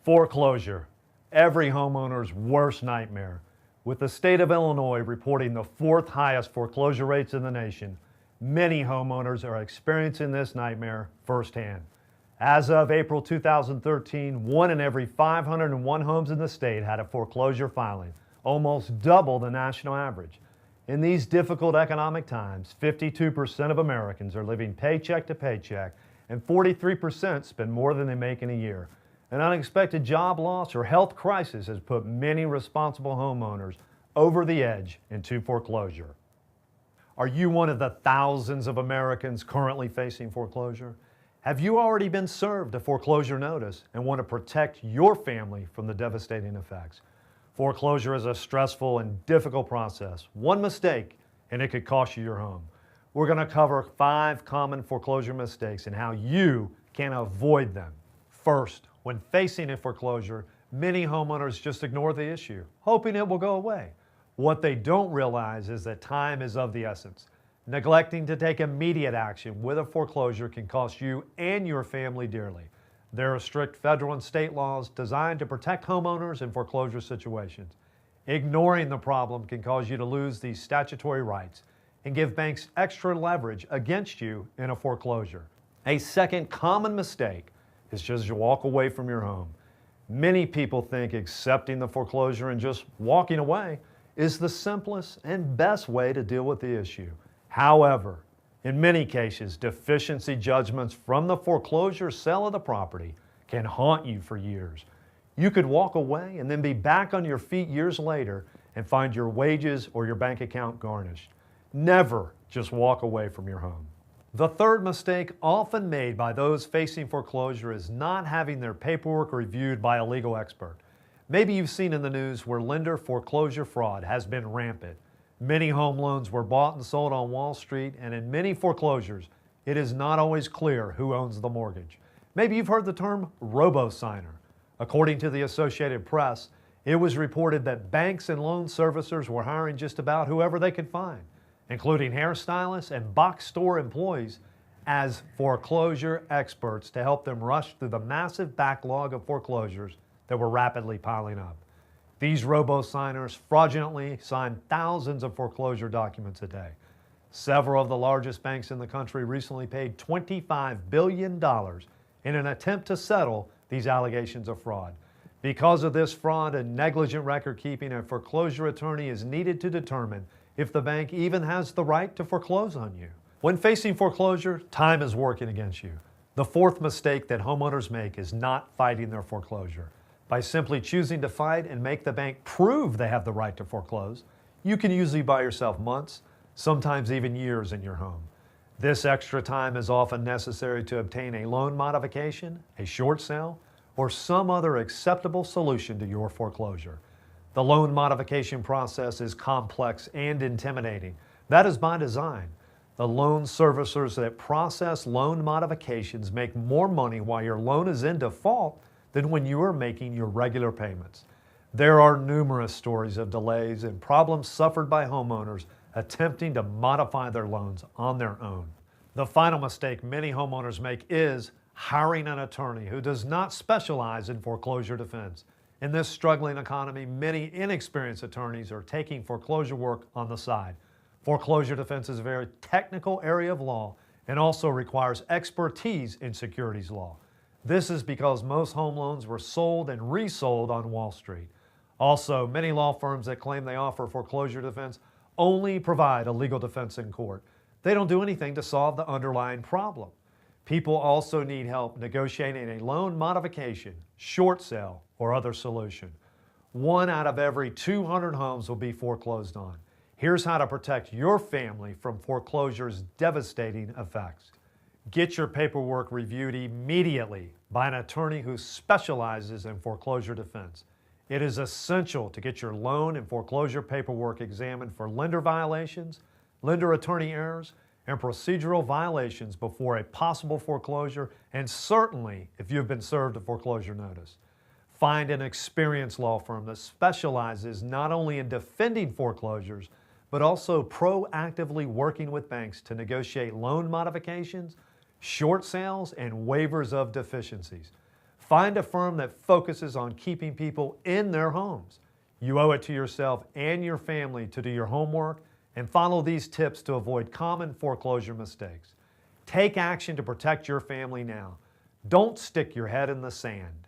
Foreclosure, every homeowner's worst nightmare. With the state of Illinois reporting the fourth highest foreclosure rates in the nation, many homeowners are experiencing this nightmare firsthand. As of April 2013, 1 in every 501 homes in the state had a foreclosure filing, almost double the national average. In these difficult economic times, 52% of Americans are living paycheck to paycheck, and 43% spend more than they make in a year. An unexpected job loss or health crisis has put many responsible homeowners over the edge into foreclosure. Are you one of the thousands of Americans currently facing foreclosure? Have you already been served a foreclosure notice and want to protect your family from the devastating effects? Foreclosure is a stressful and difficult process. One mistake and it could cost you your home. We're going to cover 5 common foreclosure mistakes and how you can avoid them. First, when facing a foreclosure, many homeowners just ignore the issue, hoping it will go away. What they don't realize is that time is of the essence. Neglecting to take immediate action with a foreclosure can cost you and your family dearly. There are strict federal and state laws designed to protect homeowners in foreclosure situations. Ignoring the problem can cause you to lose these statutory rights and give banks extra leverage against you in a foreclosure. A second common mistake is just to walk away from your home. Many people think accepting the foreclosure and just walking away is the simplest and best way to deal with the issue. However, in many cases, deficiency judgments from the foreclosure sale of the property can haunt you for years. You could walk away and then be back on your feet years later and find your wages or your bank account garnished. Never just walk away from your home. The third mistake often made by those facing foreclosure is not having their paperwork reviewed by a legal expert. Maybe you've seen in the news where lender foreclosure fraud has been rampant. Many home loans were bought and sold on Wall Street, and in many foreclosures, it is not always clear who owns the mortgage. Maybe you've heard the term robo-signer. According to the Associated Press, it was reported that banks and loan servicers were hiring just about whoever they could find, including hairstylists and box store employees, as foreclosure experts to help them rush through the massive backlog of foreclosures that were rapidly piling up. These robo-signers fraudulently sign thousands of foreclosure documents a day. Several of the largest banks in the country recently paid $25 billion in an attempt to settle these allegations of fraud. Because of this fraud and negligent record keeping, a foreclosure attorney is needed to determine if the bank even has the right to foreclose on you. When facing foreclosure, time is working against you. The fourth mistake that homeowners make is not fighting their foreclosure. By simply choosing to fight and make the bank prove they have the right to foreclose, you can usually buy yourself months, sometimes even years in your home. This extra time is often necessary to obtain a loan modification, a short sale, or some other acceptable solution to your foreclosure. The loan modification process is complex and intimidating. That is by design. The loan servicers that process loan modifications make more money while your loan is in default than when you are making your regular payments. There are numerous stories of delays and problems suffered by homeowners attempting to modify their loans on their own. The final mistake many homeowners make is hiring an attorney who does not specialize in foreclosure defense. In this struggling economy, many inexperienced attorneys are taking foreclosure work on the side. Foreclosure defense is a very technical area of law and also requires expertise in securities law. This is because most home loans were sold and resold on Wall Street. Also, many law firms that claim they offer foreclosure defense only provide a legal defense in court. They don't do anything to solve the underlying problem. People also need help negotiating a loan modification, short sale, or other solution. 1 out of every 200 homes will be foreclosed on. Here's how to protect your family from foreclosure's devastating effects. Get your paperwork reviewed immediately by an attorney who specializes in foreclosure defense. It is essential to get your loan and foreclosure paperwork examined for lender violations, lender attorney errors, and procedural violations before a possible foreclosure, and certainly if you've been served a foreclosure notice. Find an experienced law firm that specializes not only in defending foreclosures, but also proactively working with banks to negotiate loan modifications, short sales, and waivers of deficiencies. Find a firm that focuses on keeping people in their homes. You owe it to yourself and your family to do your homework and follow these tips to avoid common foreclosure mistakes. Take action to protect your family now. Don't stick your head in the sand.